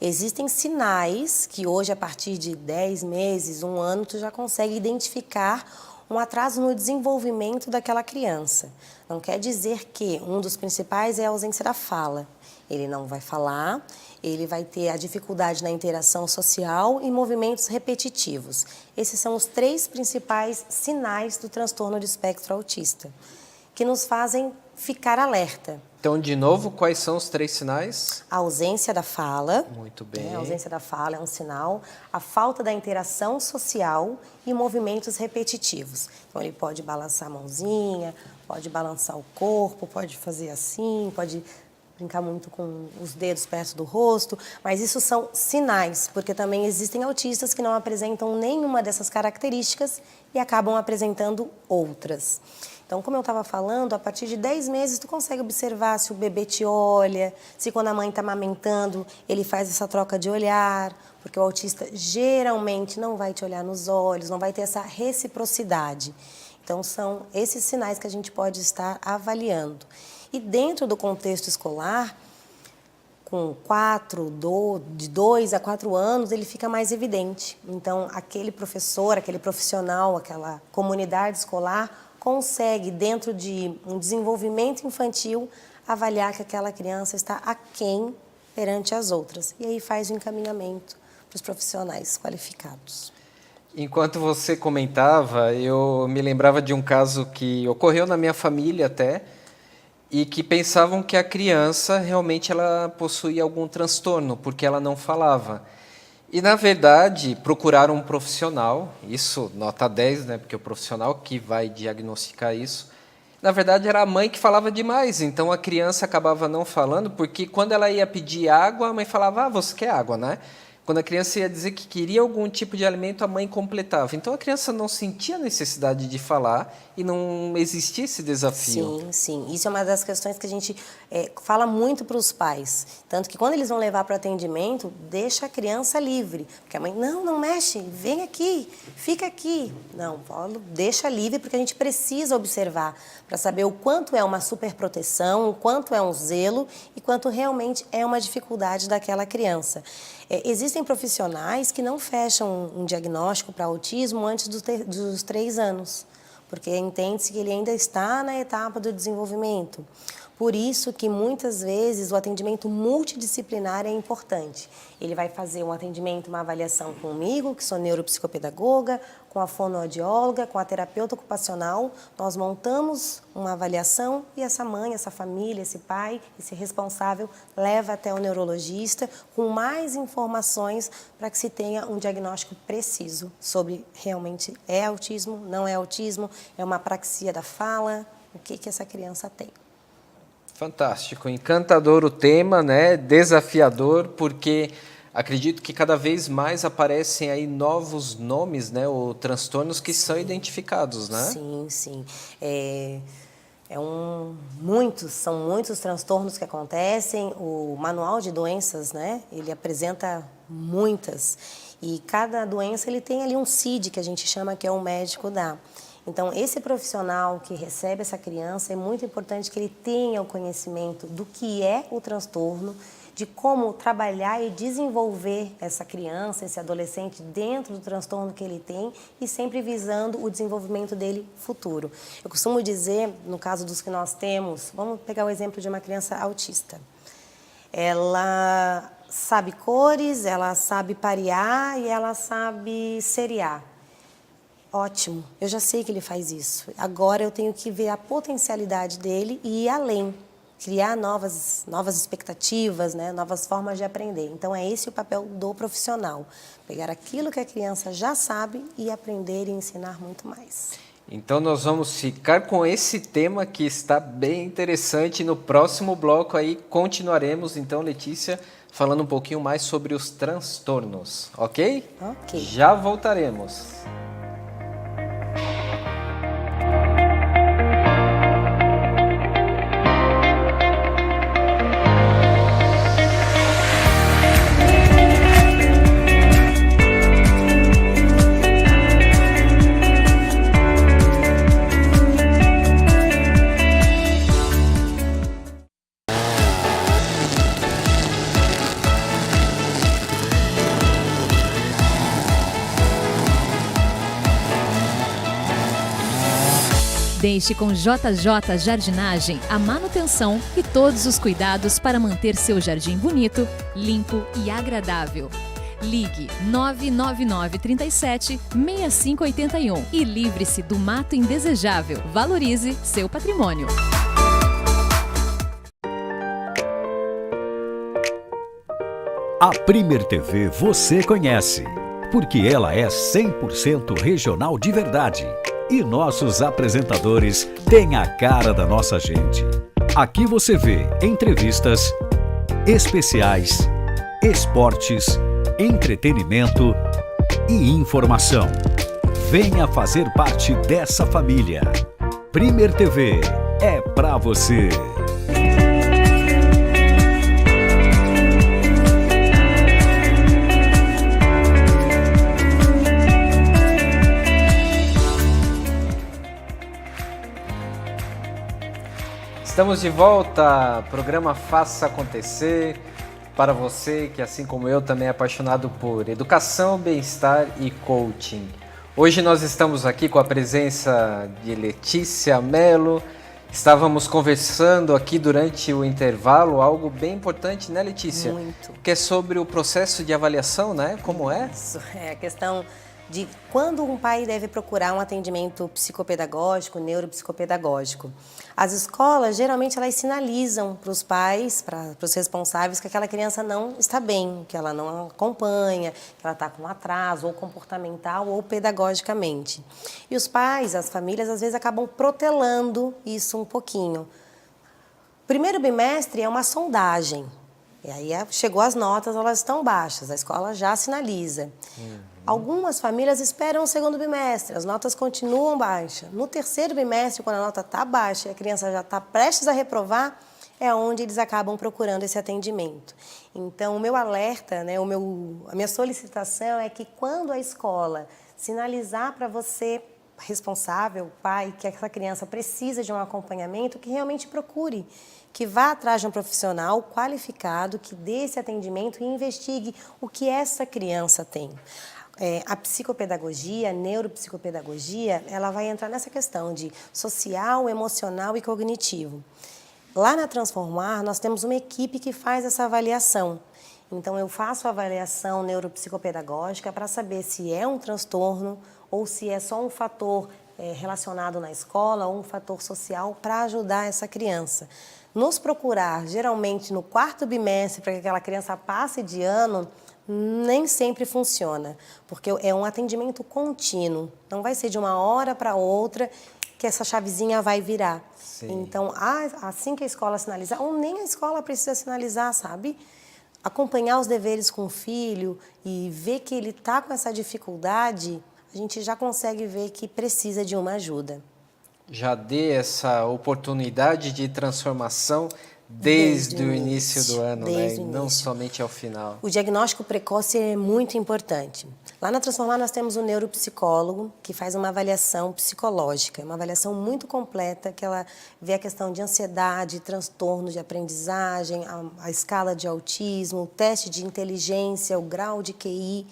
Existem sinais que hoje, a partir de 10 meses, 1 ano, tu já consegue identificar um atraso no desenvolvimento daquela criança. Não quer dizer que um dos principais é a ausência da fala. Ele não vai falar, ele vai ter a dificuldade na interação social e movimentos repetitivos. Esses são os 3 principais sinais do transtorno de espectro autista, que nos fazem ficar alerta. Então, de novo, quais são os 3 sinais? A ausência da fala. Muito bem. A ausência da fala é um sinal. A falta da interação social e movimentos repetitivos. Então, ele pode balançar a mãozinha, pode balançar o corpo, pode fazer assim, pode brincar muito com os dedos perto do rosto, mas isso são sinais, porque também existem autistas que não apresentam nenhuma dessas características e acabam apresentando outras. Então, como eu estava falando, a partir de 10 meses tu consegue observar se o bebê te olha, se quando a mãe está amamentando ele faz essa troca de olhar, porque o autista geralmente não vai te olhar nos olhos, não vai ter essa reciprocidade. Então, são esses sinais que a gente pode estar avaliando. E dentro do contexto escolar, com de 2 a 4 anos, ele fica mais evidente. Então, aquele professor, aquele profissional, aquela comunidade escolar consegue, dentro de um desenvolvimento infantil, avaliar que aquela criança está aquém perante as outras. E aí faz o encaminhamento para os profissionais qualificados. Enquanto você comentava, eu me lembrava de um caso que ocorreu na minha família até, e que pensavam que a criança realmente ela possuía algum transtorno, porque ela não falava. E, na verdade, procuraram um profissional, isso nota 10, né, porque o profissional que vai diagnosticar isso, na verdade era a mãe que falava demais, então a criança acabava não falando, porque quando ela ia pedir água, a mãe falava, você quer água, né? Quando a criança ia dizer que queria algum tipo de alimento, a mãe completava. Então a criança não sentia necessidade de falar e não existia esse desafio. Sim, sim. Isso é uma das questões que a gente fala muito para os pais. Tanto que quando eles vão levar para o atendimento, deixa a criança livre. Porque a mãe, não mexe, vem aqui, fica aqui. Não, Paulo, deixa livre porque a gente precisa observar para saber o quanto é uma superproteção, o quanto é um zelo e quanto realmente é uma dificuldade daquela criança. Existem profissionais que não fecham um diagnóstico para autismo antes dos 3 anos, porque entende-se que ele ainda está na etapa do desenvolvimento. Por isso que muitas vezes o atendimento multidisciplinar é importante. Ele vai fazer um atendimento, uma avaliação comigo, que sou neuropsicopedagoga, com a fonoaudióloga, com a terapeuta ocupacional. Nós montamos uma avaliação e essa mãe, essa família, esse pai, esse responsável leva até o neurologista com mais informações para que se tenha um diagnóstico preciso sobre realmente é autismo, não é autismo, é uma apraxia da fala, o que essa criança tem. Fantástico, encantador o tema, né? Desafiador, porque acredito que cada vez mais aparecem aí novos nomes, né? Ou transtornos que são identificados, né? Sim, sim. São muitos transtornos que acontecem. O manual de doenças, né? Ele apresenta muitas. E cada doença ele tem ali um CID, que a gente chama, que é o médico dá. Então, esse profissional que recebe essa criança, é muito importante que ele tenha o conhecimento do que é o transtorno, de como trabalhar e desenvolver essa criança, esse adolescente dentro do transtorno que ele tem e sempre visando o desenvolvimento dele futuro. Eu costumo dizer, no caso dos que nós temos, vamos pegar o exemplo de uma criança autista. Ela sabe cores, ela sabe parear e ela sabe seriar. Ótimo, eu já sei que ele faz isso. Agora eu tenho que ver a potencialidade dele e ir além, criar novas expectativas, né? Novas formas de aprender. Então é esse o papel do profissional, pegar aquilo que a criança já sabe e aprender e ensinar muito mais. Então nós vamos ficar com esse tema que está bem interessante. No próximo bloco aí continuaremos, então, Letícia, falando um pouquinho mais sobre os transtornos, ok? Ok. Já voltaremos. Deixe com JJ Jardinagem a manutenção e todos os cuidados para manter seu jardim bonito, limpo e agradável. Ligue 999 37 6581 e livre-se do mato indesejável. Valorize seu patrimônio. A Premier TV você conhece, porque ela é 100% regional de verdade. E nossos apresentadores têm a cara da nossa gente. Aqui você vê entrevistas, especiais, esportes, entretenimento e informação. Venha fazer parte dessa família. Premier TV é pra você. Estamos de volta, programa Faça Acontecer, para você que, assim como eu, também é apaixonado por educação, bem-estar e coaching. Hoje nós estamos aqui com a presença de Letícia Mello. Estávamos conversando aqui durante o intervalo, algo bem importante, né, Letícia? Muito. Que é sobre o processo de avaliação, né? Como é? Isso, é a questão de quando um pai deve procurar um atendimento psicopedagógico, neuropsicopedagógico. As escolas, geralmente, elas sinalizam para os pais, para os responsáveis, que aquela criança não está bem, que ela não acompanha, que ela está com atraso, ou comportamental, ou pedagogicamente. E os pais, as famílias, às vezes, acabam protelando isso um pouquinho. Primeiro bimestre é uma sondagem. E aí chegou as notas, elas estão baixas, a escola já sinaliza. Algumas famílias esperam o segundo bimestre, as notas continuam baixas. No terceiro bimestre, quando a nota está baixa e a criança já está prestes a reprovar, é onde eles acabam procurando esse atendimento. Então, o meu alerta, né, a minha solicitação é que quando a escola sinalizar para você, responsável, pai, que essa criança precisa de um acompanhamento, que realmente procure, que vá atrás de um profissional qualificado, que dê esse atendimento e investigue o que essa criança tem. A psicopedagogia, a neuropsicopedagogia, ela vai entrar nessa questão de social, emocional e cognitivo. Lá na Transformar, nós temos uma equipe que faz essa avaliação. Então, eu faço a avaliação neuropsicopedagógica para saber se é um transtorno ou se é só um fator relacionado na escola ou um fator social para ajudar essa criança. Nos procurar, geralmente, no 4º bimestre, para que aquela criança passe de ano, nem sempre funciona, porque é um atendimento contínuo. Não vai ser de uma hora para outra que essa chavezinha vai virar. Sim. Então, assim que a escola sinalizar, ou nem a escola precisa sinalizar, sabe? Acompanhar os deveres com o filho e ver que ele está com essa dificuldade, a gente já consegue ver que precisa de uma ajuda. Já dê essa oportunidade de transformação desde o início do ano, né? E não somente ao final. O diagnóstico precoce é muito importante. Lá na Transformar nós temos um neuropsicólogo que faz uma avaliação psicológica, uma avaliação muito completa, que ela vê a questão de ansiedade, transtorno de aprendizagem, a escala de autismo, o teste de inteligência, o grau de QI,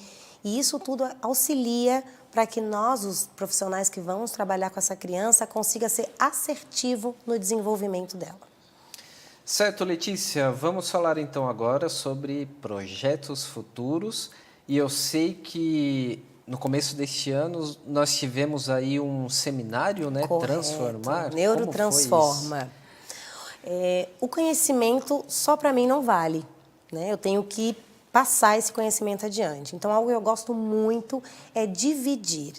e isso tudo auxilia para que nós, os profissionais que vamos trabalhar com essa criança, consiga ser assertivo no desenvolvimento dela. Certo, Letícia, vamos falar então agora sobre projetos futuros. E eu sei que no começo deste ano nós tivemos aí um seminário, né? Correto. Transformar. Neurotransforma. O conhecimento só para mim não vale, né? Eu tenho que passar esse conhecimento adiante. Então, algo que eu gosto muito é dividir.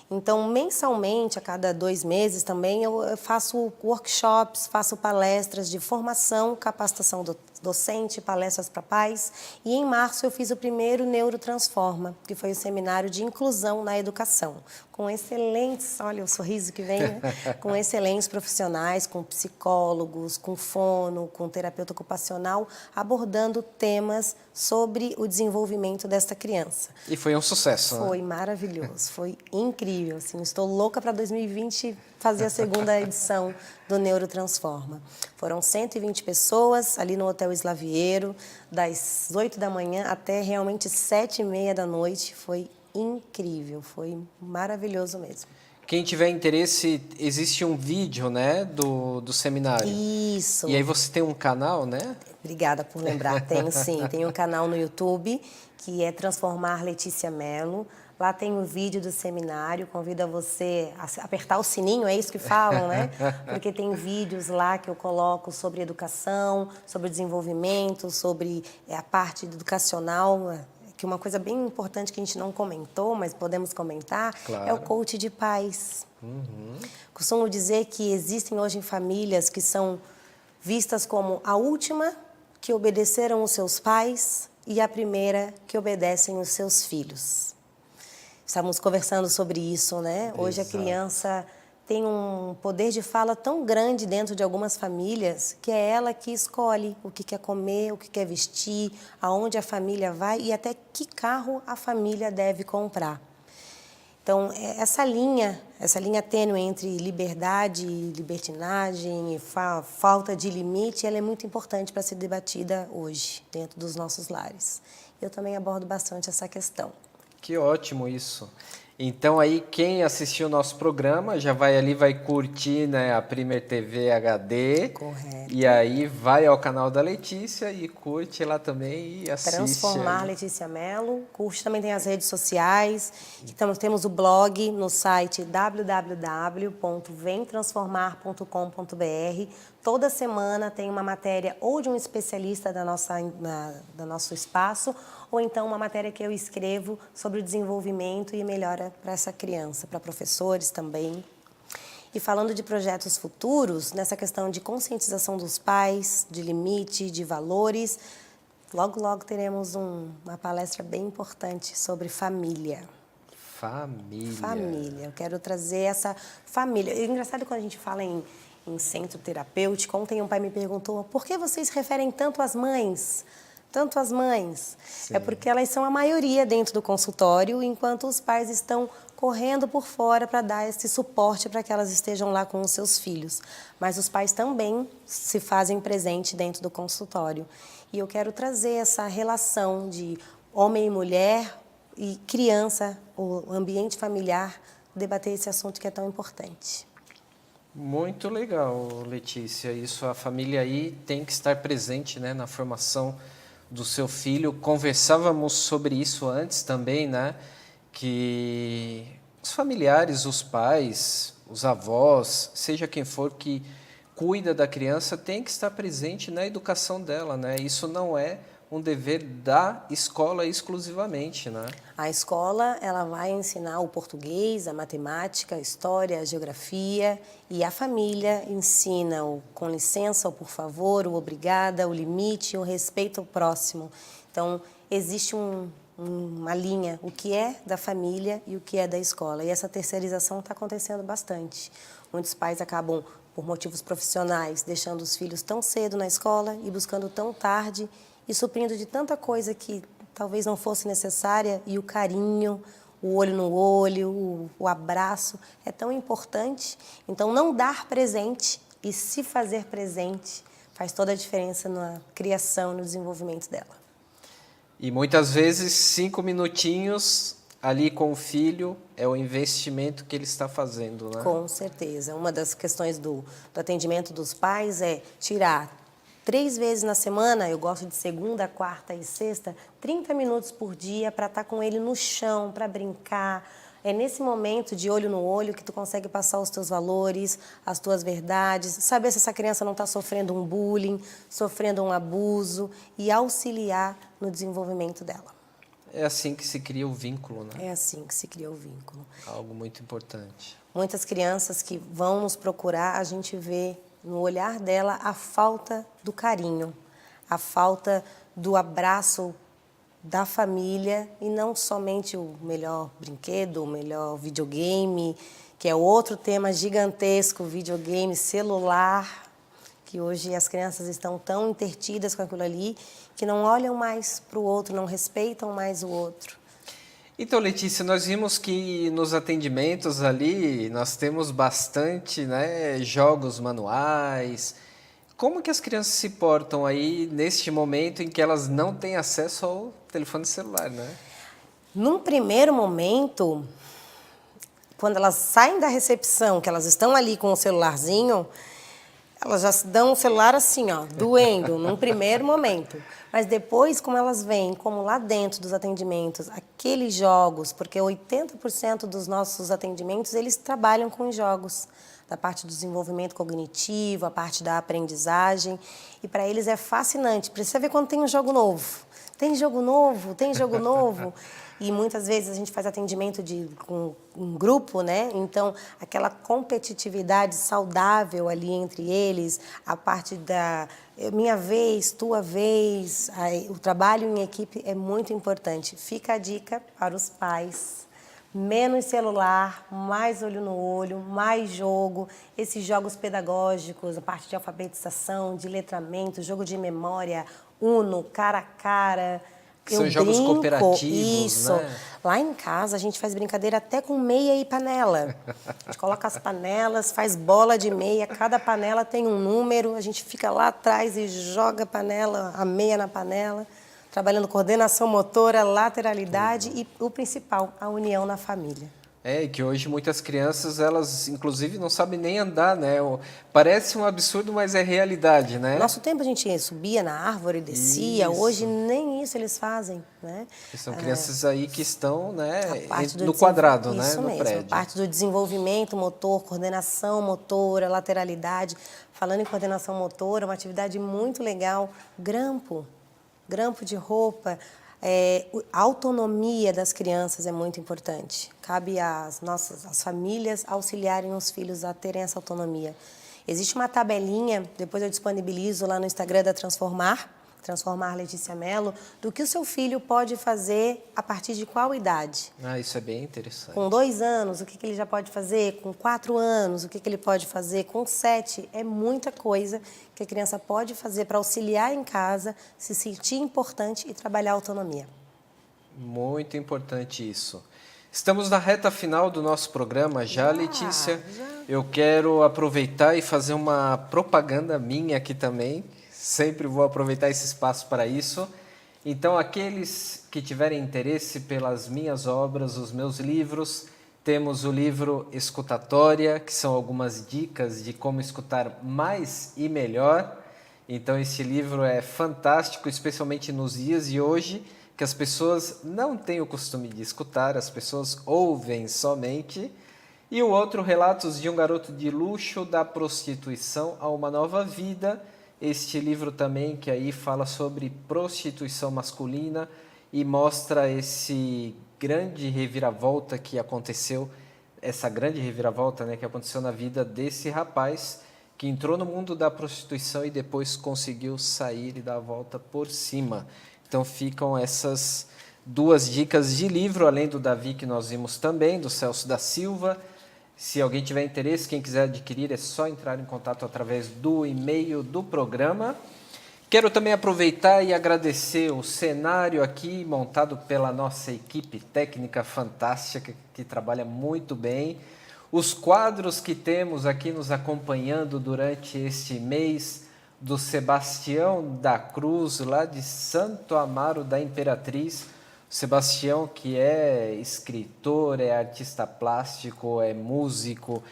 Então, mensalmente, a cada 2 meses também, eu faço workshops, faço palestras de formação, capacitação docente, palestras para pais. E em março eu fiz o primeiro Neurotransforma, que foi o seminário de inclusão na educação, com excelentes, olha o sorriso que vem, né? Com excelentes profissionais, com psicólogos, com fono, com terapeuta ocupacional, abordando temas sobre o desenvolvimento desta criança. E foi um sucesso, né? Foi maravilhoso, foi incrível. Assim, estou louca para 2020 fazer a segunda edição do Neurotransforma. Foram 120 pessoas ali no Hotel Slaviero, das 8 da manhã até realmente 7h30 da noite. Foi incrível, foi maravilhoso mesmo. Quem tiver interesse, existe um vídeo, né, do seminário. Isso. E aí você tem um canal, né? Obrigada por lembrar. Tenho sim, tenho um canal no YouTube que é Transformar Letícia Mello. Lá tem o vídeo do seminário, convido a você a apertar o sininho, é isso que falam, né? Porque tem vídeos lá que eu coloco sobre educação, sobre desenvolvimento, sobre a parte educacional, que uma coisa bem importante que a gente não comentou, mas podemos comentar, claro, é o coach de pais. Costumo dizer que existem hoje famílias que são vistas como a última que obedeceram os seus pais e a primeira que obedecem os seus filhos. Estávamos conversando sobre isso, né? Hoje a criança tem um poder de fala tão grande dentro de algumas famílias que é ela que escolhe o que quer comer, o que quer vestir, aonde a família vai e até que carro a família deve comprar. Então, essa linha tênue entre liberdade, libertinagem e falta de limite, ela é muito importante para ser debatida hoje, dentro dos nossos lares. Eu também abordo bastante essa questão. Que ótimo isso. Então aí quem assistiu o nosso programa já vai ali, vai curtir, né, a Premier TV HD. Correto. E aí vai ao canal da Letícia e curte lá também e assiste. Transformar Letícia Mello. Curte, também tem as redes sociais. Então, temos o blog no site www.vemtransformar.com.br. Toda semana tem uma matéria ou de um especialista do nosso espaço, ou então uma matéria que eu escrevo sobre o desenvolvimento e melhora para essa criança, para professores também. E falando de projetos futuros, nessa questão de conscientização dos pais, de limite, de valores, logo, logo teremos uma palestra bem importante sobre família. Família. Eu quero trazer essa família. É engraçado quando a gente fala em centro terapêutico. Ontem um pai me perguntou, por que vocês se referem tanto às mães? Tanto às mães. Sim. É porque elas são a maioria dentro do consultório, enquanto os pais estão correndo por fora para dar esse suporte para que elas estejam lá com os seus filhos. Mas os pais também se fazem presente dentro do consultório. E eu quero trazer essa relação de homem e mulher e criança, o ambiente familiar, debater esse assunto que é tão importante. Muito legal, Letícia. Isso, a família aí tem que estar presente, né, na formação do seu filho. Conversávamos sobre isso antes também, né, que os familiares, os pais, os avós, seja quem for que cuida da criança, tem que estar presente na educação dela, né? Isso não é um dever da escola exclusivamente, né? A escola, ela vai ensinar o português, a matemática, a história, a geografia, e a família ensina o com licença, o por favor, o obrigada, o limite, o respeito ao próximo. Então, existe uma linha, o que é da família e o que é da escola. E essa terceirização está acontecendo bastante. Muitos pais acabam, por motivos profissionais, deixando os filhos tão cedo na escola e buscando tão tarde e suprindo de tanta coisa que talvez não fosse necessária, e o carinho, o olho no olho, o abraço é tão importante. Então, não dar presente e se fazer presente faz toda a diferença na criação, no desenvolvimento dela. E muitas vezes 5 minutinhos ali com o filho é o investimento que ele está fazendo, né? Com certeza. Uma das questões do atendimento dos pais é tirar 3 vezes na semana, eu gosto de segunda, quarta e sexta, 30 minutos por dia para estar com ele no chão, para brincar. É nesse momento de olho no olho que tu consegue passar os teus valores, as tuas verdades, saber se essa criança não está sofrendo um bullying, sofrendo um abuso e auxiliar no desenvolvimento dela. É assim que se cria o vínculo, né? É assim que se cria o vínculo. Algo muito importante. Muitas crianças que vão nos procurar, a gente vê no olhar dela a falta do carinho, a falta do abraço da família, e não somente o melhor brinquedo, o melhor videogame, que é outro tema gigantesco, videogame, celular, que hoje as crianças estão tão intertidas com aquilo ali que não olham mais para o outro, não respeitam mais o outro. Então, Letícia, nós vimos que nos atendimentos ali nós temos bastante, né, jogos manuais. Como que as crianças se portam aí neste momento em que elas não têm acesso ao telefone celular, né? Num primeiro momento, quando elas saem da recepção, que elas estão ali com o celularzinho, elas já se dão o celular assim, ó, doendo, num primeiro momento. Mas depois, como elas veem, como lá dentro dos atendimentos, aqueles jogos, porque 80% dos nossos atendimentos, eles trabalham com jogos, da parte do desenvolvimento cognitivo, a parte da aprendizagem, e para eles é fascinante. Precisa ver quando tem um jogo novo. Tem jogo novo, tem jogo novo. E muitas vezes a gente faz atendimento com um grupo, né? Então, aquela competitividade saudável ali entre eles, a parte da minha vez, tua vez, o trabalho em equipe é muito importante. Fica a dica para os pais. Menos celular, mais olho no olho, mais jogo, esses jogos pedagógicos, a parte de alfabetização, de letramento, jogo de memória, Uno, cara a cara. São jogos cooperativos, isso. Né? Lá em casa a gente faz brincadeira até com meia e panela. A gente coloca as panelas, faz bola de meia, cada panela tem um número, a gente fica lá atrás e joga a meia na panela, trabalhando coordenação motora, lateralidade e o principal, a união na família. É, que hoje muitas crianças, elas inclusive não sabem nem andar, né? Parece um absurdo, mas é realidade, né? Nosso tempo a gente subia na árvore, descia, Isso. Hoje nem isso eles fazem, né? São crianças aí que estão, né, no Isso quadrado, né, mesmo, no prédio. parte do desenvolvimento motor, coordenação motora, lateralidade. Falando em coordenação motora, uma atividade muito legal, grampo de roupa. A autonomia das crianças é muito importante. Cabe às famílias auxiliarem os filhos a terem essa autonomia. Existe uma tabelinha, depois eu disponibilizo lá no Instagram da Transformar Letícia Mello, do que o seu filho pode fazer a partir de qual idade. Isso é bem interessante. Com 2 anos, o que ele já pode fazer? Com 4 anos, o que ele pode fazer? Com 7, é muita coisa que a criança pode fazer para auxiliar em casa, se sentir importante e trabalhar a autonomia. Muito importante isso. Estamos na reta final do nosso programa já, Letícia. Eu quero aproveitar e fazer uma propaganda minha aqui também. Sempre vou aproveitar esse espaço para isso. Então, aqueles que tiverem interesse pelas minhas obras, os meus livros, Temos o livro Escutatória, que são algumas dicas de como escutar mais e melhor. Então esse livro é fantástico, especialmente nos dias de hoje, que as pessoas não têm o costume de escutar, as pessoas ouvem somente. E o outro, Relatos de um Garoto de Luxo, da Prostituição a uma Nova Vida. Este livro também que aí fala sobre prostituição masculina e mostra esse grande reviravolta que aconteceu, essa grande reviravolta, né, que aconteceu na vida desse rapaz que entrou no mundo da prostituição e depois conseguiu sair e dar a volta por cima. Então ficam essas duas dicas de livro, além do Davi que nós vimos também, do Celso da Silva. Se alguém tiver interesse, quem quiser adquirir, é só entrar em contato através do e-mail do programa. Quero também aproveitar e agradecer o cenário aqui montado pela nossa equipe técnica fantástica, que trabalha muito bem. Os quadros que temos aqui nos acompanhando durante este mês, do Sebastião da Cruz, lá de Santo Amaro da Imperatriz. Sebastião, que é escritor, é artista plástico, é músico,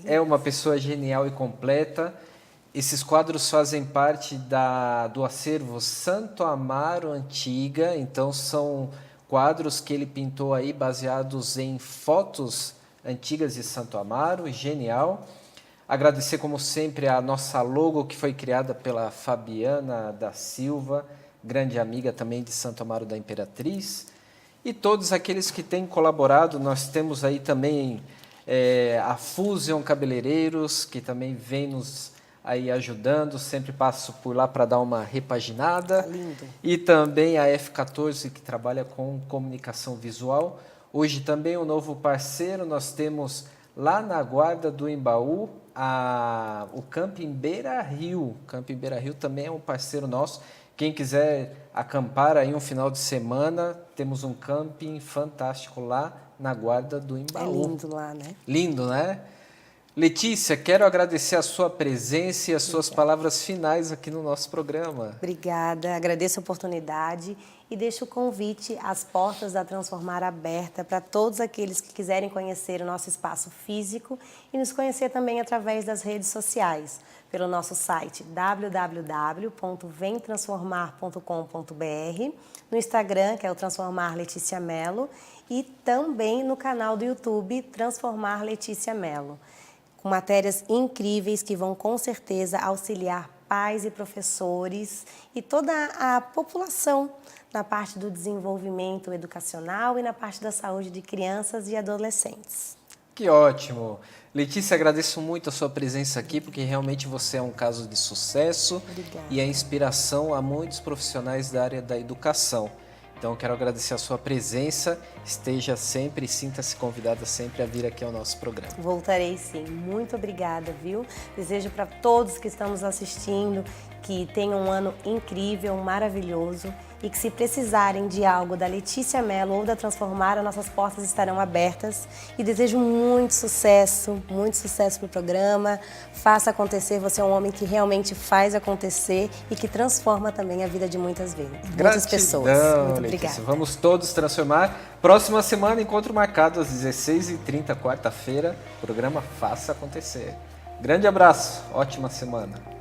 é uma pessoa genial e completa. Esses quadros fazem parte do acervo Santo Amaro Antiga, então são quadros que ele pintou aí baseados em fotos antigas de Santo Amaro, genial. Agradecer, como sempre, a nossa logo, que foi criada pela Fabiana da Silva, grande amiga também de Santo Amaro da Imperatriz, e todos aqueles que têm colaborado. Nós temos aí também a Fusion Cabeleireiros, que também vem nos aí ajudando, sempre passo por lá para dar uma repaginada. Tá lindo. E também a F14, que trabalha com comunicação visual. Hoje também um novo parceiro, nós temos lá na Guarda do Embaú, o Camping Beira Rio. O Camping Beira Rio também é um parceiro nosso. Quem quiser acampar aí um final de semana, temos um camping fantástico lá na Guarda do Embaú. É lindo lá, né? Lindo, né? Letícia, quero agradecer a sua presença e as suas palavras finais aqui no nosso programa. Obrigada, agradeço a oportunidade e deixo o convite, as portas da Transformar aberta para todos aqueles que quiserem conhecer o nosso espaço físico e nos conhecer também através das redes sociais, pelo nosso site www.vemtransformar.com.br, no Instagram, que é o Transformar Letícia Mello, e também no canal do YouTube Transformar Letícia Mello, com matérias incríveis que vão com certeza auxiliar pais e professores e toda a população na parte do desenvolvimento educacional e na parte da saúde de crianças e adolescentes. Que ótimo! Letícia, agradeço muito a sua presença aqui, porque realmente você é um caso de sucesso. Obrigada. E é inspiração a muitos profissionais da área da educação. Então, eu quero agradecer a sua presença. Esteja sempre e sinta-se convidada sempre a vir aqui ao nosso programa. Voltarei sim. Muito obrigada, viu? Desejo para todos que estamos assistindo que tenham um ano incrível, maravilhoso e que, se precisarem de algo da Letícia Mello ou da Transformar, as nossas portas estarão abertas. E desejo muito sucesso para o programa. Faça acontecer. Você é um homem que realmente faz acontecer e que transforma também a vida de muitas pessoas. Muito Letícia. obrigada. Vamos todos transformar. Próxima semana, encontro marcado às 16h30, quarta-feira. Programa Faça Acontecer. Grande abraço, ótima semana.